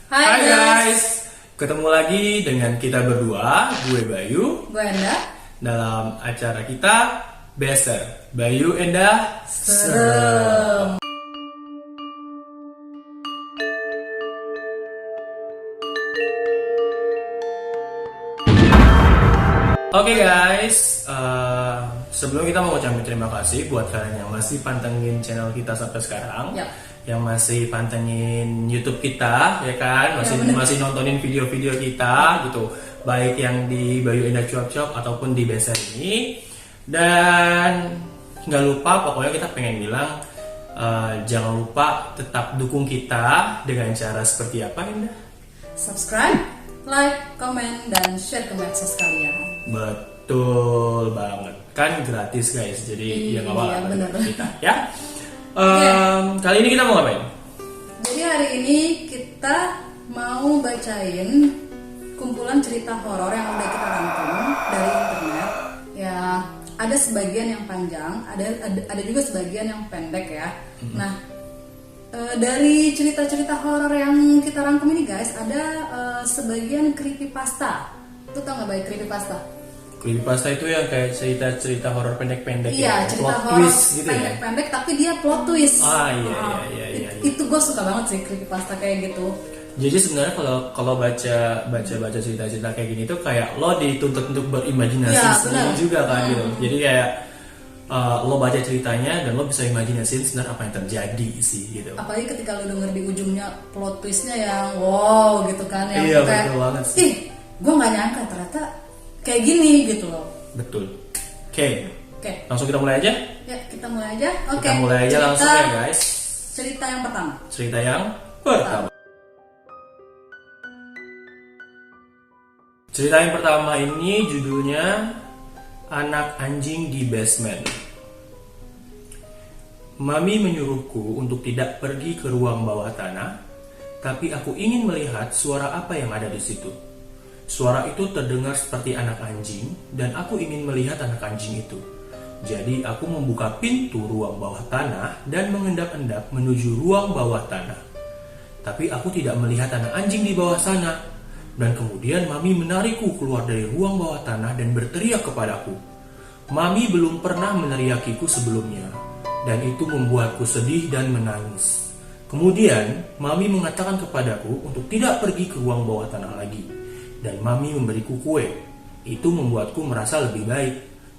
Hai guys, ketemu lagi dengan kita berdua, gue Bayu, Gue Enda. dalam acara kita Beser, Bayu Enda Serem. Oke guys, sebelum kita mau ucapin terima kasih buat kalian yang masih pantengin channel kita sampai sekarang, Yap. yang masih pantengin YouTube kita, ya kan, Ya, masih nontonin video-video kita gitu, baik yang di Bayu Enda Cuap-Cuap ataupun di Beser ini. Dan nggak lupa, pokoknya kita pengen bilang, jangan lupa tetap dukung kita dengan cara seperti apa, Enda? Subscribe, like, komen, dan share ke medsos kalian. Betul banget, kan gratis guys, jadi ya nggak Iya, apa-apa bener. kita ya. Kali ini kita mau ngapain? Jadi hari ini kita mau bacain kumpulan cerita horor yang udah kita rangkum dari internet. Ya, ada sebagian yang panjang, ada juga sebagian yang pendek ya. Nah, dari cerita-cerita horor yang kita rangkum ini guys, ada sebagian creepypasta. Itu tau nggak baik creepypasta? Creepypasta itu yang kayak cerita-cerita horor pendek-pendek, Iya, ya, cerita plot horor twist gitu ya. pendek-pendek tapi dia plot twist. Iya. Itu gue suka banget sih creepypasta kayak gitu. Jadi sebenarnya kalau baca cerita-cerita kayak gini tuh kayak lo dituntut untuk berimajinasi Iya, sendiri benar. juga kan gitu. Jadi kayak lo baca ceritanya dan lo bisa imajinasiin sebenarnya apa yang terjadi sih gitu. Apalagi ketika lo denger di ujungnya plot twistnya yang wow gitu kan, yang Iya, kayak betul banget sih. ih gue nggak nyangka ternyata kayak gini gitu loh. Betul. Oke, Oke, langsung kita mulai aja. ya kita mulai aja. Oke, Kita mulai aja langsung ya guys. Cerita yang pertama. Cerita yang pertama. Cerita yang pertama ini judulnya Anak Anjing di Basement. Mami menyuruhku untuk tidak pergi ke ruang bawah tanah, tapi aku ingin melihat suara apa yang ada di situ. Suara itu terdengar seperti anak anjing, dan aku ingin melihat anak anjing itu. Jadi aku membuka pintu ruang bawah tanah dan mengendap-endap menuju ruang bawah tanah. Tapi aku tidak melihat anak anjing di bawah sana. Dan kemudian Mami menarikku keluar dari ruang bawah tanah dan berteriak kepadaku. Mami belum pernah meneriakiku sebelumnya, dan itu membuatku sedih dan menangis. Kemudian Mami mengatakan kepadaku untuk tidak pergi ke ruang bawah tanah lagi. Dan Mami memberiku kue. Itu membuatku merasa lebih baik.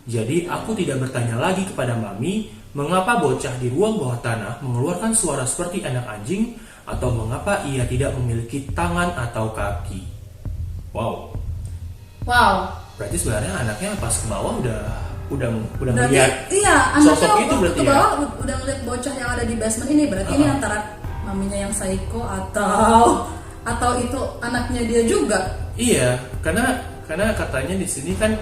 Jadi aku tidak bertanya lagi kepada Mami mengapa bocah di ruang bawah tanah mengeluarkan suara seperti anak anjing, atau mengapa ia tidak memiliki tangan atau kaki. Wow. Berarti sebenarnya anaknya pas ke bawah udah Berarti melihat iya, anaknya sosok itu waktu berarti ke ya. bawah udah ngeliat bocah yang ada di basement ini. Berarti ini antara maminya yang psycho atau itu anaknya dia juga. Iya, karena katanya di sini kan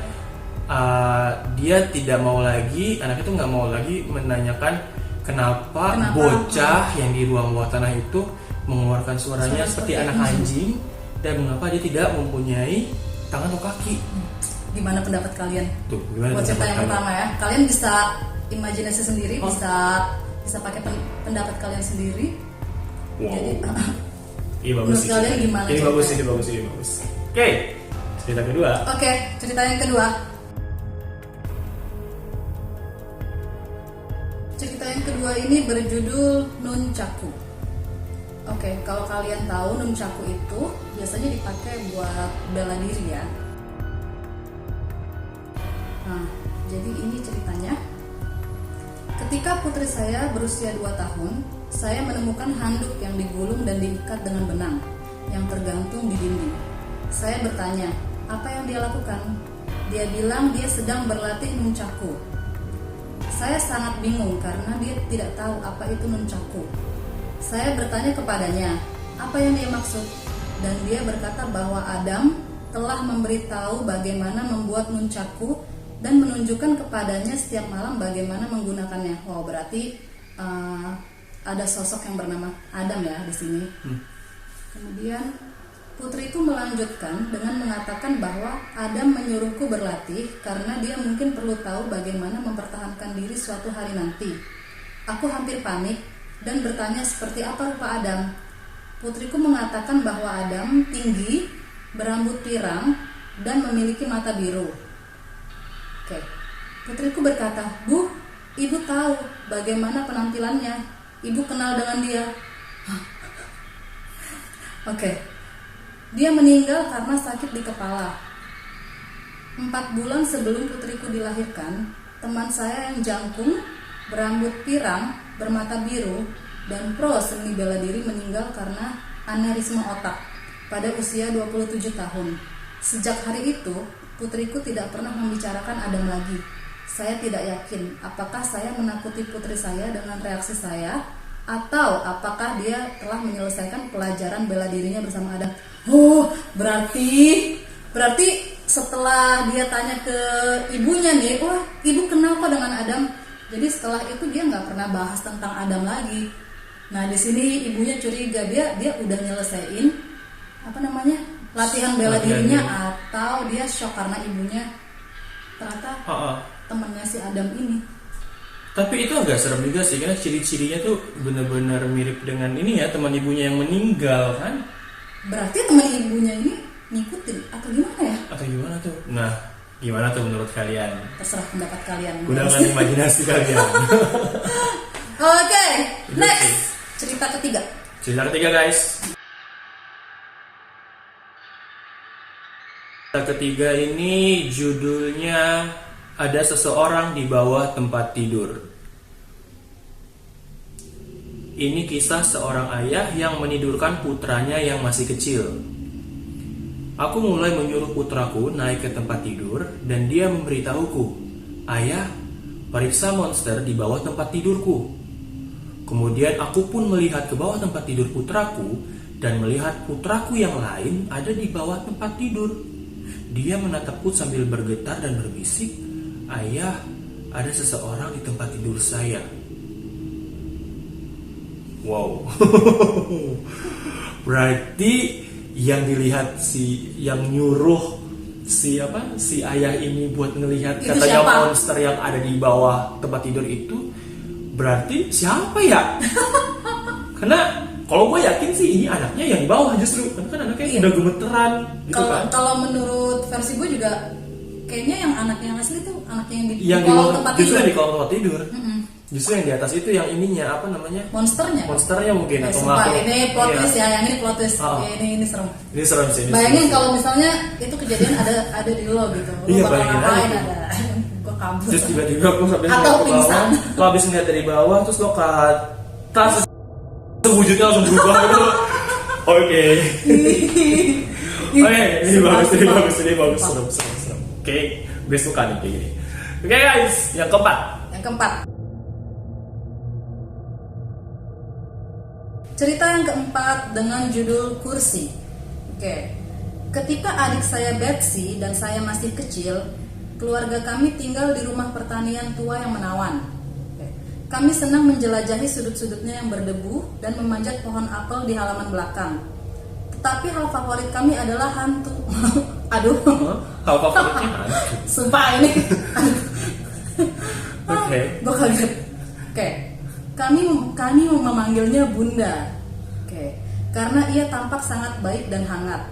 dia tidak mau lagi, anak itu nggak mau lagi menanyakan kenapa bocah yang di ruang bawah tanah itu mengeluarkan suaranya seperti anak anjing, dan mengapa dia tidak mempunyai tangan atau kaki. Gimana pendapat kalian? Tuh, gimana Buat cerita pendapat yang kalian? pertama ya, kalian bisa imajinasi sendiri, bisa pakai pendapat kalian sendiri. Wow. Jadi Iya, bagus menurut sih. kalian gimana Ini ceritanya? bagus. Oke, cerita kedua. Oke, cerita yang kedua. Cerita yang kedua ini berjudul Nunchaku. Oke, kalau kalian tahu nunchaku itu biasanya dipakai buat bela diri ya. Nah, jadi ini ceritanya. Ketika putri saya berusia 2 tahun, saya menemukan handuk yang digulung dan diikat dengan benang yang tergantung di dinding. Saya bertanya, apa yang dia lakukan? Dia bilang dia sedang berlatih nunchaku. Saya sangat bingung karena dia tidak tahu apa itu nunchaku. Saya bertanya kepadanya, apa yang dia maksud? Dan dia berkata bahwa Adam telah memberitahu bagaimana membuat nunchaku dan menunjukkan kepadanya setiap malam bagaimana menggunakannya. Wow, berarti ada sosok yang bernama Adam ya di sini. Kemudian putri itu melanjutkan dengan mengatakan bahwa Adam menyuruhku berlatih karena dia mungkin perlu tahu bagaimana mempertahankan diri suatu hari nanti. Aku hampir panik dan bertanya seperti apa rupa Adam. putriku mengatakan bahwa Adam tinggi, berambut pirang, dan memiliki mata biru. Oke. Putriku berkata, "Bu, ibu tahu bagaimana penampilannya. Ibu kenal dengan dia." Oke. Dia meninggal karena sakit di kepala. 4 bulan sebelum putriku dilahirkan, teman saya yang jangkung, berambut pirang, bermata biru, dan pro seni bela diri meninggal karena aneurisma otak pada usia 27 tahun. Sejak hari itu, putriku tidak pernah membicarakan Adam lagi. Saya tidak yakin apakah saya menakuti putri saya dengan reaksi saya, atau apakah dia telah menyelesaikan pelajaran bela dirinya bersama Adam. Oh, berarti setelah dia tanya ke ibunya nih, wah, ibu kenal kok dengan Adam. Jadi setelah itu dia nggak pernah bahas tentang Adam lagi. Nah, di sini ibunya curiga dia udah nyelesain latihan bela dirinya, atau dia shock karena ibunya ternyata temannya si Adam ini. Tapi itu agak serem juga sih, karena ciri-cirinya tuh benar-benar mirip dengan ini ya, teman ibunya yang meninggal kan? Berarti teman ibunya ini ngikutin atau gimana ya? Atau gimana tuh? Nah, gimana tuh menurut kalian? Terserah pendapat kalian. Gunakan imajinasi kalian. Oke, next. Cerita ketiga. Cerita ketiga, guys. Cerita ketiga ini judulnya Ada Seseorang di Bawah Tempat Tidur. Ini kisah seorang ayah yang menidurkan putranya yang masih kecil. Aku mulai menyuruh putraku naik ke tempat tidur dan dia memberitahuku, "Ayah, periksa monster di bawah tempat tidurku." Kemudian aku pun melihat ke bawah tempat tidur putraku dan melihat putraku yang lain ada di bawah tempat tidur. Dia menatapku sambil bergetar dan berbisik, "Ayah, ada seseorang di tempat tidur saya." Wow. Berarti yang dilihat yang nyuruh si ayah ini buat ngelihat itu katanya siapa? Monster yang ada di bawah tempat tidur itu, berarti siapa ya? Karena kalau gue yakin sih ini anaknya yang di bawah justru, karena kan anaknya udah gemeteran gitu kan. Kalau menurut versi gue juga kayaknya yang anaknya yang asli tuh anaknya yang di Kolong tempat justru tidur. di kolong tempat tidur. Justru yang di atas itu yang ininya monsternya mungkin atau sumpah, makhluk. ini plot Iya. twist ya, yang ini plot twist. Oh. Ini serem. Ini serem sih. Bayangin kalau misalnya itu kejadian ada di lo gitu. Lo Iya, bakal bayangin ngapain aja. ada. Gue kabur. Terus tiba-tiba aku sampai Atau ngeliat ke pingsan. bawah, lo habis ngeliat dari bawah terus lo ke atas, wujudnya langsung berubah gitu. Oke, ini bagus, serem. Oke, gue suka nih kayak gini. Oke guys, yang keempat. Cerita yang keempat dengan judul Kursi. Oke. Ketika adik saya Betsy dan saya masih kecil, keluarga kami tinggal di rumah pertanian tua yang menawan. Oke. Kami senang menjelajahi sudut-sudutnya yang berdebu dan memanjat pohon apel di halaman belakang. Tetapi hal favorit kami adalah hantu. Aduh. Hal favoritnya hantu. Sumpah ini. Oke. Gue kaget. Oke. Kami memanggilnya Bunda. Oke. Karena ia tampak sangat baik dan hangat.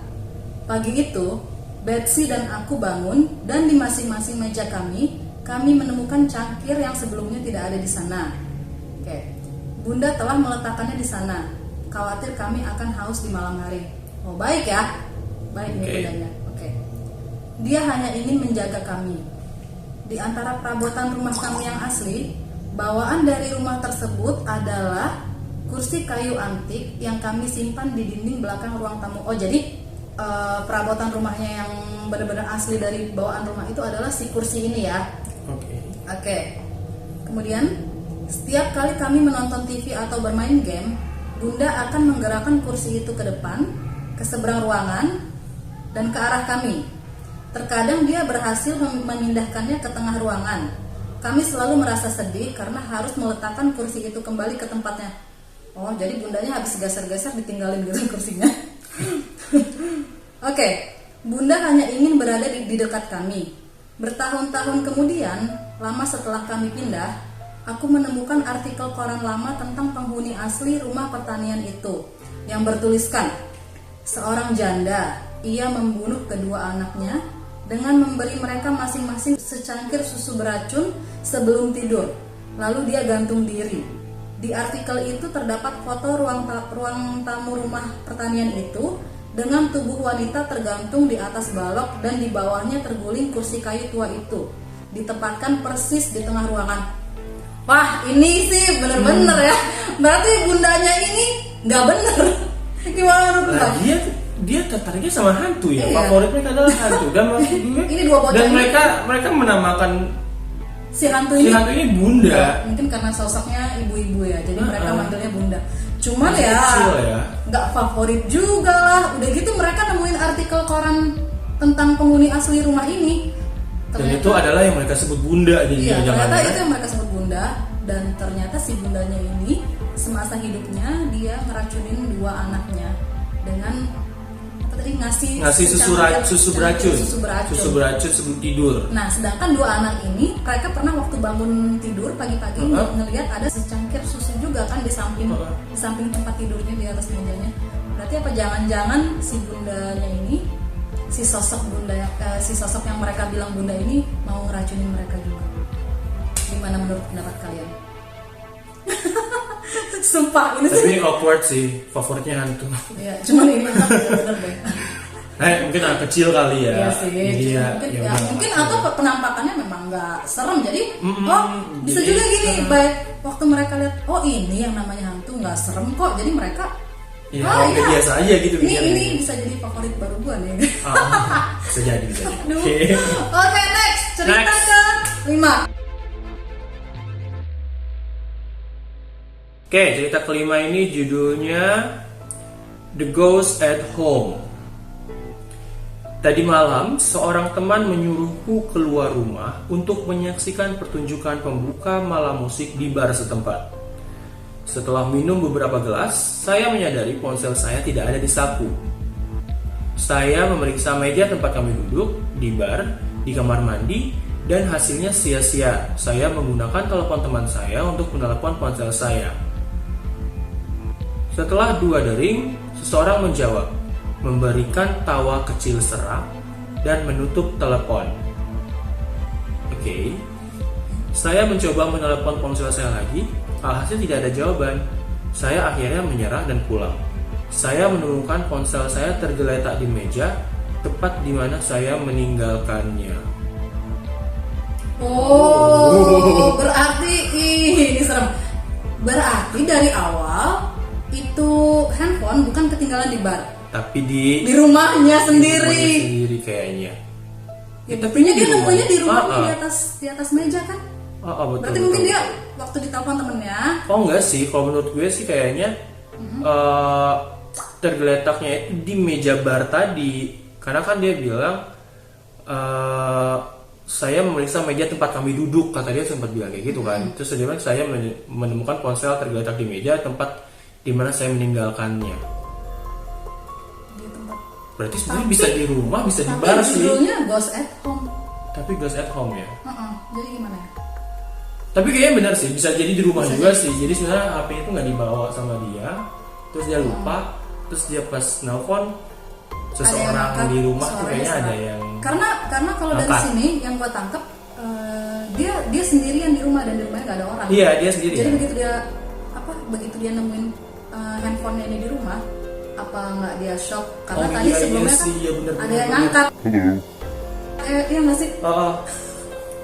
Pagi itu, Betsy dan aku bangun dan di masing-masing meja kami menemukan cangkir yang sebelumnya tidak ada di sana. Oke. Bunda telah meletakkannya di sana. Khawatir kami akan haus di malam hari. Oh, baik ya. Baik nih bundanya. Oke. Dia hanya ingin menjaga kami. Di antara perabotan rumah kami yang asli, bawaan dari rumah tersebut adalah kursi kayu antik yang kami simpan di dinding belakang ruang tamu. Oh, jadi perabotan rumahnya yang benar-benar asli dari bawaan rumah itu adalah si kursi ini ya. Oke. Kemudian setiap kali kami menonton TV atau bermain game, Bunda akan menggerakkan kursi itu ke depan, ke seberang ruangan, dan ke arah kami. Terkadang dia berhasil memindahkannya ke tengah ruangan. Kami selalu merasa sedih karena harus meletakkan kursi itu kembali ke tempatnya. Oh, jadi bundanya habis geser-geser ditinggalin gitu kursinya. Oke, Bunda hanya ingin berada di dekat kami. Bertahun-tahun kemudian, lama setelah kami pindah, aku menemukan artikel koran lama tentang penghuni asli rumah pertanian itu. yang bertuliskan, seorang janda, ia membunuh kedua anaknya dengan memberi mereka masing-masing secangkir susu beracun sebelum tidur. Lalu dia gantung diri. Di artikel itu terdapat foto ruang tamu rumah pertanian itu dengan tubuh wanita tergantung di atas balok dan di bawahnya terguling kursi kayu tua itu, ditempatkan persis di tengah ruangan. Wah, ini sih bener-bener ya. Berarti bundanya ini nggak bener. Gimana menurut Nah, Bang? dia tertariknya sama hantu ya. Iya. Favorit mereka adalah hantu. Dan maksud gue, Ini dua bocah dan ini. mereka menamakan Si hantu si ini hantu ini bunda. mungkin karena sosoknya ibu-ibu ya, jadi mereka Uh-uh. manggilnya bunda. Cuman Masih ya kecil ya. nggak favorit juga lah. Udah gitu mereka nemuin artikel koran tentang penghuni asli rumah ini. Dan itu adalah yang mereka sebut bunda di Iya, zaman ternyata itu. itu yang mereka sebut bunda. Dan ternyata si bundanya ini semasa hidupnya dia ngeracunin dua anaknya dengan apa tadi, ngasih susu beracun sebelum tidur. Nah, sedangkan dua anak ini mereka pernah waktu bangun tidur pagi-pagi ngelihat ada secangkir susu juga kan di samping tempat tidurnya, di atas mejanya. Berarti apa jangan-jangan si bundanya ini, si sosok yang mereka bilang bunda ini mau ngeracunin mereka juga. Gimana menurut pendapat kalian? Sumpah ini Tapi sih. ini awkward sih, favoritnya hantu. Ya, cuman ini emang bener deh. Mungkin anak kecil kali ya. Iya sih. Jadi Mungkin atau penampakannya memang nggak serem. Jadi bisa Jadi, juga gini, baik waktu mereka lihat ini yang namanya hantu nggak serem kok. Jadi mereka ya biasa aja gitu. ini bisa jadi favorit baru gua nih. Bisa jadi. Aduh. Oke. Oke, next cerita Next. ke-5. Oke, cerita kelima ini judulnya The Ghost at Home. Tadi malam, seorang teman menyuruhku keluar rumah untuk menyaksikan pertunjukan pembuka malam musik di bar setempat. Setelah minum beberapa gelas, saya menyadari ponsel saya tidak ada di saku. Saya memeriksa meja tempat kami duduk, di bar, di kamar mandi, dan hasilnya sia-sia. Saya menggunakan telepon teman saya untuk menelepon ponsel saya. Setelah 2 dering, seseorang menjawab, memberikan tawa kecil serak, dan menutup telepon. Oke. Saya mencoba menelepon ponsel saya lagi, alhasil tidak ada jawaban. Saya akhirnya menyerah dan pulang. Saya menemukan ponsel saya tergeletak di meja, tepat di mana saya meninggalkannya. Berarti ini serem. Berarti dari awal itu handphone bukan ketinggalan di bar, Tapi di rumahnya rumahnya sendiri. sendiri kayaknya. Ya, tapi dia nemunya di rumahnya Ah, di atas meja kan? betul. Berarti mungkin dia waktu ditelepon temennya. Oh enggak sih, kalau menurut gue sih kayaknya tergeletaknya itu di meja bar tadi. Karena kan dia bilang saya memeriksa meja tempat kami duduk, kata dia sempat bilang kayak gitu kan. Terus dia bilang saya menemukan ponsel tergeletak di meja tempat di mana saya meninggalkannya. Di tempat. Berarti sebenarnya bisa di rumah, bisa di bar sih. Judulnya Ghost at Home. Tapi ghost at home ya. Jadi gimana ya? Tapi kayaknya benar sih, bisa jadi di rumah juga sih. Jadi sebenarnya HP itu nggak dibawa sama dia, terus dia lupa, terus dia pas nelpon seseorang angkat, di rumah tuh suaranya kayaknya ada serak. yang Karena kalau dari angkat. sini yang gua tangkap dia sendirian di rumah dan di rumahnya nggak ada orang. Iya, dia sendiri. Jadi begitu dia nemuin handphonenya ini di rumah, apa nggak dia shock? Karena tadi iya, sebelumnya iya kan sih, iya bener, ada bener, yang bener. ngangkat. Iya nggak sih?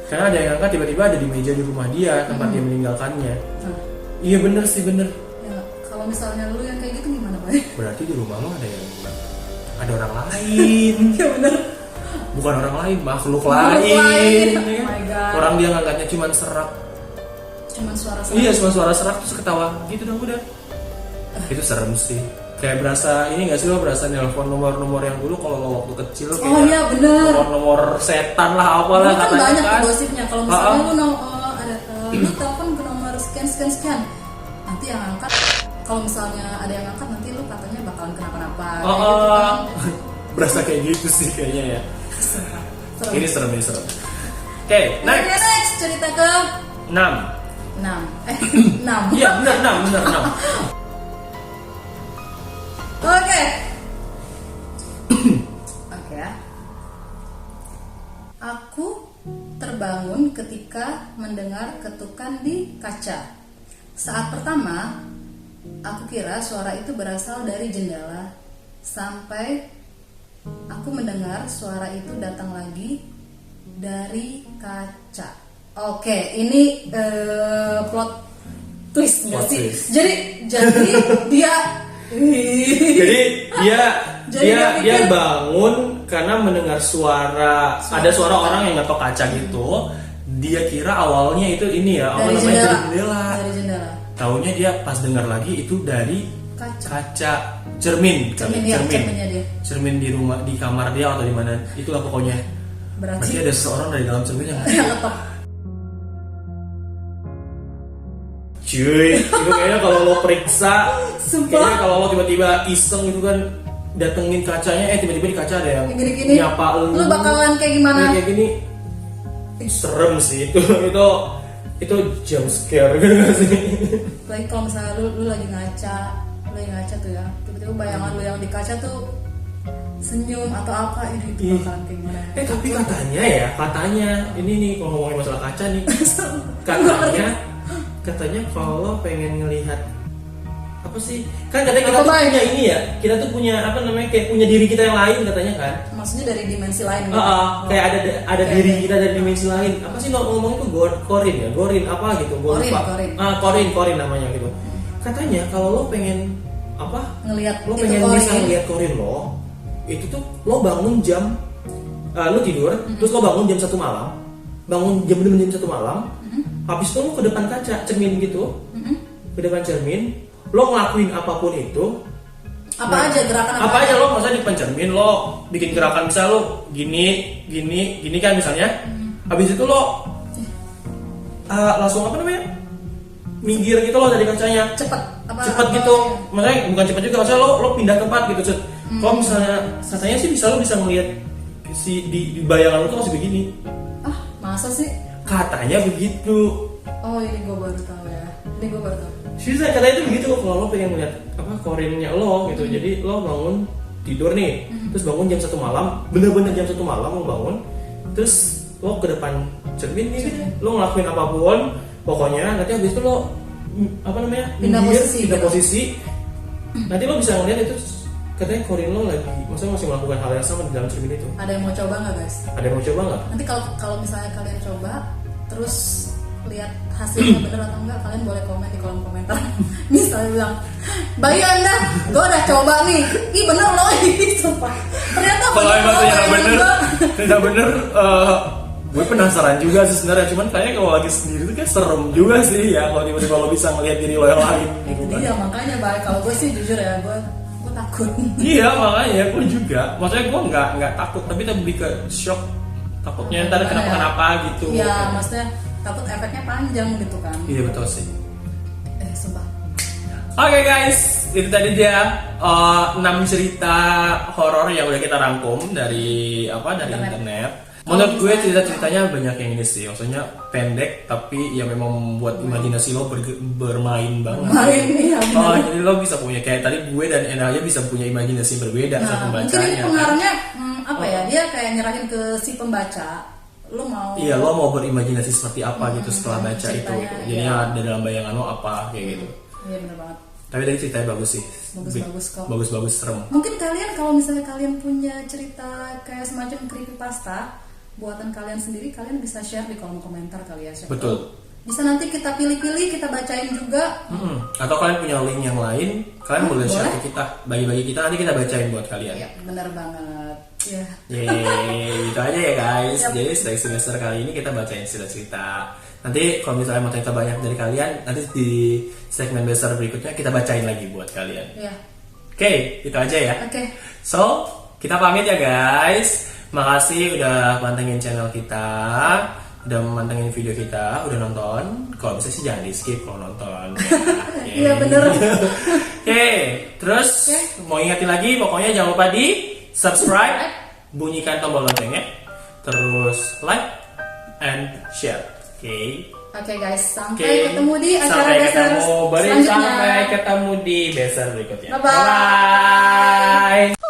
Karena ada yang angkat tiba-tiba ada di meja di rumah dia tempat dia meninggalkannya. Nah, Iya bener sih bener. ya, kalau misalnya lu yang kayak gitu gimana, Bay? Berarti di rumah lo ada orang lain. Iya bener. Bukan orang lain, makhluk lain. lain. Oh my God. Orang dia ngangkatnya cuma serak. Cuman suara. Iya, cuma suara serak terus ketawa gitu dong udah. Itu serem sih. Kayak berasa ini nggak sih, lo berasa nelpon nomor-nomor yang dulu kalau lo waktu kecil kayak Oh iya bener. nomor setan lah apalah Dulu kan katanya banyak kan. gosipnya kalau misalnya lu telepon ke nomor sekian, nanti yang angkat, kalau misalnya ada yang angkat nanti lu katanya bakalan kenapa-napa. Kayak gitu kan. Berasa kayak gitu sih kayaknya ya. Serem. Ini serem. Oke, next. Oke, next cerita ke 6. 6. 6. Iya, benar 6. Oke. Oke ya. Aku terbangun ketika mendengar ketukan di kaca. Saat pertama, aku kira suara itu berasal dari jendela, sampai aku mendengar suara itu datang lagi dari kaca. Oke, ini plot twist nggak Plot sih? twist. Jadi dia dia bangun karena mendengar suara, ada suara orang yang ngetok kaca gitu. Dia kira awalnya itu ini ya, dari namanya jendela. dari jendela. Dari jendela. Taunya dia pas dengar lagi itu dari kaca cermin kali, Cerminnya dia. cermin di rumah, di kamar dia atau di mana, itulah pokoknya. Berarti ada seseorang dari dalam cermin yang ngetok. Cuy, itu kayaknya kalau lo periksa, Sumpah. kayaknya kalau lo tiba-tiba iseng gitu kan, datengin kacanya, tiba-tiba di kaca ada yang Gini-gini. nyapa Lu bakalan kayak gimana? Kayak gini, serem sih itu jump scare gitu gak sih? Lagi kalau misalnya lu lagi ngaca tuh ya, tiba-tiba bayangan lu yang di kaca tuh senyum atau apa, itu bakalan kayak gimana? Tapi katanya ini nih kalau ngomongin masalah kaca nih, katanya kalau lo pengen ngelihat apa sih, kan katanya kita tuh punya ini ya, kita tuh punya apa namanya, kayak punya diri kita yang lain katanya kan. Maksudnya dari dimensi lain gitu? Kayak ada diri kita dari dimensi lain. Apa sih ngomongnya tuh Gorin apa gitu, gue lupa. Korin namanya gitu. Katanya kalau lo pengen apa, lo pengen bisa ngeliat Korin lo, itu tuh lo bangun jam lo tidur, terus lo bangun jam 1 malam, bangun jam 1 malam, habis itu lo ke depan kaca cermin gitu, ke depan cermin, lo ngelakuin apapun itu, aja gerakan apa aja lo, maksudnya di depan cermin lo bikin gerakan, misal lo gini kan misalnya, habis itu lo langsung apa namanya, minggir gitu lo dari kacanya, cepet gitu, makanya bukan cepet juga, maksudnya lo pindah tempat gitu. Kalau misalnya katanya sih lo bisa ngelihat si di bayangan lo tuh masih begini. Masa sih? Katanya begitu. Oh, ini gue baru tahu ya. Susah, katanya itu begitu kalau lo pengen ngeliat apa korinnya lo gitu. Jadi lo bangun tidur nih, terus bangun jam 1 malam, bener-bener jam 1 malam lo bangun, terus lo ke depan cermin nih, lo ngelakuin apapun, pokoknya nanti habis itu lo apa namanya, pindah posisi, nanti lo bisa ngeliat itu, katanya korin lo lagi, maksudnya masih melakukan hal yang sama di dalam cermin itu. Ada yang mau coba nggak guys? Ada yang mau coba nggak? Nanti kalau misalnya kalian coba, terus lihat hasilnya bener atau enggak, kalian boleh komen di kolom komentar. Misalnya bilang, Bayu Anda, gue udah coba nih, ih bener loh, sumpah. Ternyata kalau emang tidak bener, gue penasaran juga sih sebenarnya. Cuman kayaknya kalau lagi sendiri tuh kayak serem juga sih ya, kalau tiba-tiba lo bisa ngelihat diri lo yang lain gitu kan. Iya, makanya baik, kalau gue sih jujur ya, gue takut. Iya, makanya gue juga, maksudnya gue nggak takut, tapi lebih ke shock, takutnya ntar kenapa gitu. Iya, maksudnya takut efeknya panjang gitu kan. Iya betul sih. Sumpah. Oke guys, itu tadi dia 6 cerita horor yang udah kita rangkum dari internet. Menurut gue cerita-ceritanya banyak yang ini sih, maksudnya pendek tapi ya memang membuat imajinasi lo bermain banget. Jadi lo bisa punya, kayak tadi gue dan Ena aja bisa punya imajinasi berbeda saat membacanya. Mungkin ini pengaruhnya apa ya? Dia kayak nyerahin ke si pembaca. Lo mau berimajinasi seperti apa gitu setelah baca itu. Jadinya ada dalam bayangan lo apa kayak gitu. Iya benar banget. Tapi dari ceritanya bagus sih. Bagus kok. Bagus serem. Mungkin kalian kalau misalnya kalian punya cerita kayak semacam creepypasta buatan kalian sendiri, kalian bisa share di kolom komentar kali ya. Betul. Bisa nanti kita pilih-pilih, kita bacain juga. Atau kalian punya link yang lain, kalian boleh share ke kita, bagi-bagi kita, nanti kita bacain buat kalian. Iya, benar banget. Ya. Gitu aja ya guys. Jadi semester kali ini kita bacain cerita-cerita. Nanti kalau misalnya mau cerita banyak dari kalian, nanti di segmen besar berikutnya kita bacain lagi buat kalian. Iya. Oke, itu aja ya. Oke. So, kita pamit ya guys. Makasih udah pantengin channel kita, udah mantengin video kita, udah nonton. Kalau bisa sih jangan di skip kalau nonton. Iya bener. Oke, terus mau ingetin lagi, pokoknya jangan lupa di subscribe, bunyikan tombol loncengnya, terus like and share. Oke. Oke guys, sampai Oke, ketemu di acara sampai Beser ketemu, selanjutnya. sampai ketemu di Beser berikutnya. Bye-bye. Bye.